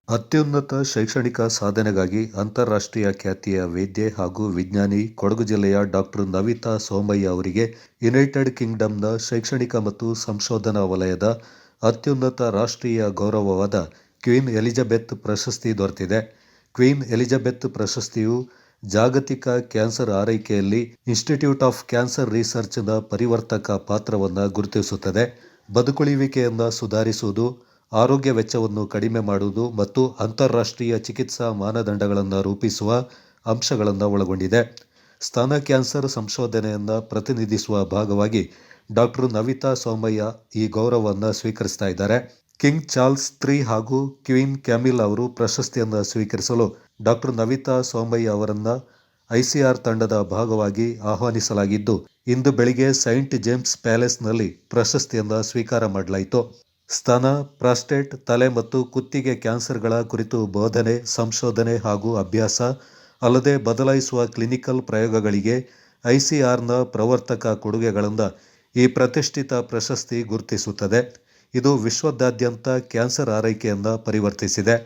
ಅತ್ಯುನ್ನತ ಶೈಕ್ಷಣಿಕ ಸಾಧನೆಗಾಗಿ ಅಂತಾರಾಷ್ಟ್ರೀಯ ಖ್ಯಾತಿಯ ವೇದ್ಯೆ ಹಾಗೂ ವಿಜ್ಞಾನಿ ಕೊಡಗು ಜಿಲ್ಲೆಯ ಡಾಕ್ಟರ್ ನವಿತಾ ಸೋಮಯ್ಯ ಅವರಿಗೆ ಯುನೈಟೆಡ್ ಕಿಂಗ್ಡಮ್ನ ಶೈಕ್ಷಣಿಕ ಮತ್ತು ಸಂಶೋಧನಾ ವಲಯದ ಅತ್ಯುನ್ನತ ರಾಷ್ಟ್ರೀಯ ಗೌರವವಾದ ಕ್ವೀನ್ ಎಲಿಜಬೆತ್ ಪ್ರಶಸ್ತಿ ದೊರೆತಿದೆ. ಕ್ವೀನ್ ಎಲಿಜಬೆತ್ ಪ್ರಶಸ್ತಿಯು ಜಾಗತಿಕ ಕ್ಯಾನ್ಸರ್ ಆರೈಕೆಯಲ್ಲಿ ಇನ್ಸ್ಟಿಟ್ಯೂಟ್ ಆಫ್ ಕ್ಯಾನ್ಸರ್ ರಿಸರ್ಚ್ನ ಪರಿವರ್ತಕ ಪಾತ್ರವನ್ನು ಗುರುತಿಸುತ್ತದೆ. ಬದುಕುಳಿಯುವಿಕೆಯನ್ನು ಸುಧಾರಿಸುವುದು, ಆರೋಗ್ಯ ವೆಚ್ಚವನ್ನು ಕಡಿಮೆ ಮಾಡುವುದು ಮತ್ತು ಅಂತಾರಾಷ್ಟ್ರೀಯ ಚಿಕಿತ್ಸಾ ಮಾನದಂಡಗಳನ್ನು ರೂಪಿಸುವ ಅಂಶಗಳನ್ನು ಒಳಗೊಂಡಿದೆ. ಸ್ತನ ಕ್ಯಾನ್ಸರ್ ಸಂಶೋಧನೆಯನ್ನು ಪ್ರತಿನಿಧಿಸುವ ಭಾಗವಾಗಿ ಡಾಕ್ಟರ್ ನವಿತಾ ಸೋಮಯ್ಯ ಈ ಗೌರವವನ್ನು ಸ್ವೀಕರಿಸ್ತಾ ಇದ್ದಾರೆ. ಕಿಂಗ್ ಚಾರ್ಲ್ಸ್ III ಹಾಗೂ ಕ್ವೀನ್ ಕ್ಯಾಮಿಲ್ ಅವರು ಪ್ರಶಸ್ತಿಯನ್ನು ಸ್ವೀಕರಿಸಲು ಡಾಕ್ಟರ್ ನವಿತಾ ಸೋಮಯ್ಯ ಅವರನ್ನು ICR ತಂಡದ ಭಾಗವಾಗಿ ಆಹ್ವಾನಿಸಲಾಗಿದ್ದು, ಇಂದು ಬೆಳಿಗ್ಗೆ ಸೈಂಟ್ ಜೇಮ್ಸ್ ಪ್ಯಾಲೇಸ್ನಲ್ಲಿ ಪ್ರಶಸ್ತಿಯನ್ನು ಸ್ವೀಕಾರ ಮಾಡಲಾಯಿತು. ಸ್ತನ, ಪ್ರಾಸ್ಟೇಟ್, ತಲೆ ಮತ್ತು ಕುತ್ತಿಗೆ ಕ್ಯಾನ್ಸರ್ಗಳ ಕುರಿತು ಬೋಧನೆ, ಸಂಶೋಧನೆ ಹಾಗೂ ಅಭ್ಯಾಸ, ಅಲ್ಲದೆ ಬದಲಾಯಿಸುವ ಕ್ಲಿನಿಕಲ್ ಪ್ರಯೋಗಗಳಿಗೆ ICRನ ಪ್ರವರ್ತಕ ಕೊಡುಗೆಗಳನ್ನು ಈ ಪ್ರತಿಷ್ಠಿತ ಪ್ರಶಸ್ತಿ ಗುರುತಿಸುತ್ತದೆ. ಇದು ವಿಶ್ವದಾದ್ಯಂತ ಕ್ಯಾನ್ಸರ್ ಆರೈಕೆಯನ್ನು ಪರಿವರ್ತಿಸಿದೆ.